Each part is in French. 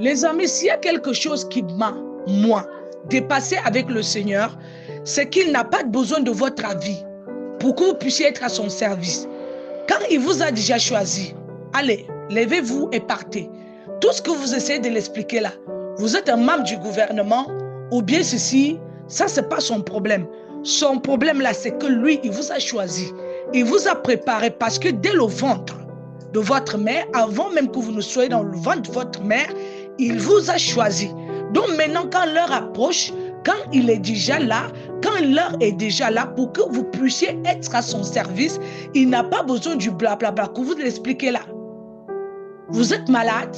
Les amis, s'il y a quelque chose qui m'a, moi, dépassé avec le Seigneur, c'est qu'il n'a pas besoin de votre avis pour que vous puissiez être à son service. Quand il vous a déjà choisi, allez, levez-vous et partez. Tout ce que vous essayez de l'expliquer là, vous êtes un membre du gouvernement ou bien ceci, ça c'est pas son problème. Son problème là, c'est que lui, il vous a choisi. Il vous a préparé parce que dès le ventre de votre mère, avant même que vous ne soyez dans le ventre de votre mère, il vous a choisi. Donc maintenant, quand l'heure approche, quand il est déjà là, quand l'heure est déjà là pour que vous puissiez être à son service, il n'a pas besoin du blablabla que vous l'expliquez là. Vous êtes malade,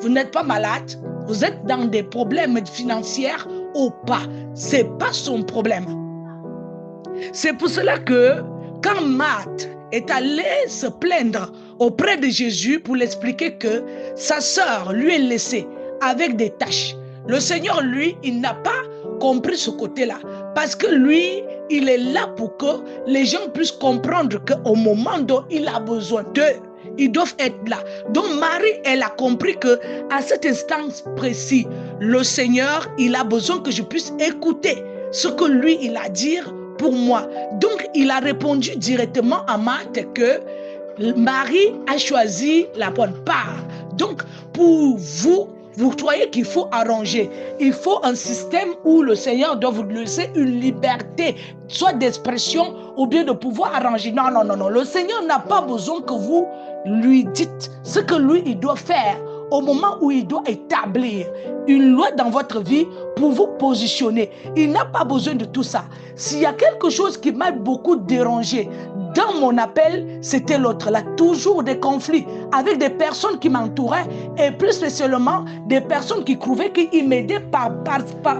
vous n'êtes pas malade, vous êtes dans des problèmes financiers ou pas. Ce n'est pas son problème. C'est pour cela que quand Marthe est allée se plaindre auprès de Jésus pour l'expliquer que sa sœur lui est laissée avec des tâches, le Seigneur, lui, il n'a pas compris ce côté-là. Parce que lui, il est là pour que les gens puissent comprendre qu'au moment dont il a besoin d'eux, ils doivent être là. Donc Marie, elle a compris que à cet instant précis, le Seigneur, il a besoin que je puisse écouter ce que lui, il a à dire pour moi. Donc, il a répondu directement à Marthe que Marie a choisi la bonne part. Donc, pour vous, vous croyez qu'il faut arranger. Il faut un système où le Seigneur doit vous laisser une liberté, soit d'expression ou bien de pouvoir arranger. Non, non, non, non. Le Seigneur n'a pas besoin que vous lui dites ce que lui, il doit faire au moment où il doit établir une loi dans votre vie pour vous positionner. Il n'a pas besoin de tout ça. S'il y a quelque chose qui m'a beaucoup dérangé dans mon appel, c'était l'autre là. Toujours des conflits avec des personnes qui m'entouraient et plus spécialement des personnes qui trouvaient qu'ils m'aidaient par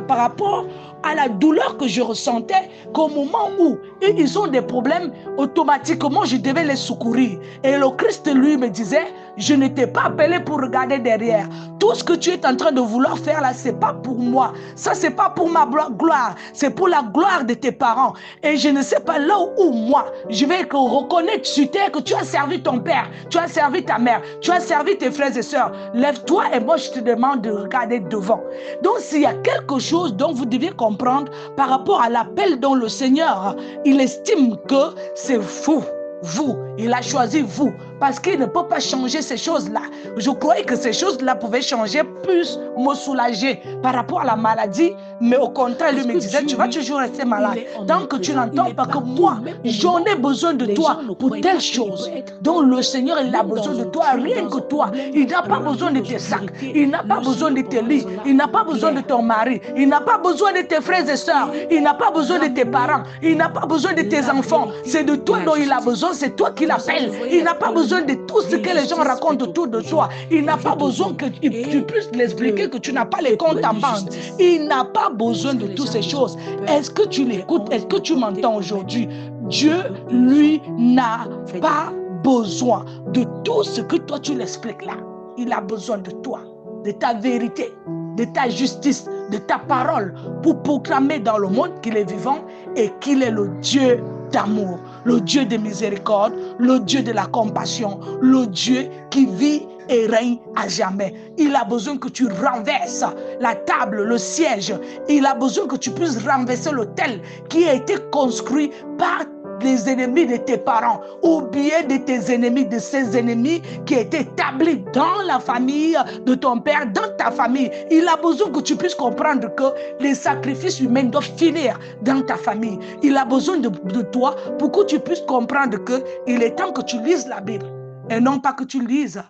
rapport à la douleur que je ressentais, qu'au moment où ils ont des problèmes, automatiquement je devais les secourir. Et le Christ lui me disait, je ne t'ai pas appelé pour regarder derrière. Tout ce que tu es en train de vouloir faire là, c'est pas pour moi. Ça, c'est pas pour ma gloire. C'est pour la gloire de tes parents. Et je ne sais pas là où moi, je vais reconnaître sur terre que tu as servi ton père, tu as servi ta mère, tu as servi tes frères et sœurs. Lève-toi et moi, je te demande de regarder devant. Donc, s'il y a quelque chose dont vous deviez comprendre par rapport à l'appel dont le Seigneur, il estime que c'est fou. Vous, il a choisi vous, parce qu'il ne peut pas changer ces choses-là. Je croyais que ces choses-là pouvaient changer, plus me soulager par rapport à la maladie, mais au contraire, lui me disait, tu vas toujours rester malade, tant que tu n'entends pas que moi, j'en ai besoin de toi pour telle chose. Donc le Seigneur, il a besoin de toi, rien que toi. Il n'a pas besoin de tes sacs, il n'a pas besoin de tes lits, il n'a pas besoin de ton mari, il n'a pas besoin de tes frères et sœurs, il n'a pas besoin de tes parents, il n'a pas besoin de tes enfants. C'est de toi dont il a besoin. C'est toi qui l'appelles. Il n'a pas besoin de tout ce que les gens racontent autour de toi. Il n'a pas besoin que tu puisses l'expliquer que tu n'as pas les comptes en banque. Il n'a pas besoin de toutes ces choses. Est-ce que tu l'écoutes? Est-ce que tu m'entends aujourd'hui? Dieu, lui, n'a pas besoin de tout ce que toi tu l'expliques là. Il a besoin de toi, de ta vérité, de ta justice, de ta parole pour proclamer dans le monde qu'il est vivant et qu'il est le Dieu d'amour, le Dieu de miséricorde, le Dieu de la compassion, le Dieu qui vit et règne à jamais. Il a besoin que tu renverses la table, le siège. Il a besoin que tu puisses renverser l'autel qui a été construit par les ennemis de tes parents ou bien de tes ennemis, de ces ennemis qui étaient établis dans la famille de ton père, dans ta famille. Il a besoin que tu puisses comprendre que les sacrifices humains doivent finir dans ta famille. Il a besoin de toi pour que tu puisses comprendre qu'il est temps que tu lises la Bible et non pas que tu lises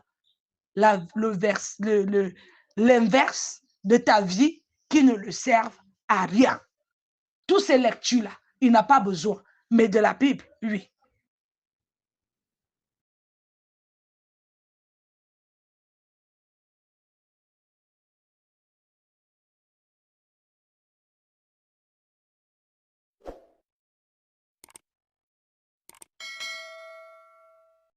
l'inverse de ta vie qui ne le servent à rien. Toutes ces lectures-là, il n'a pas besoin. Mais de la Bible, oui.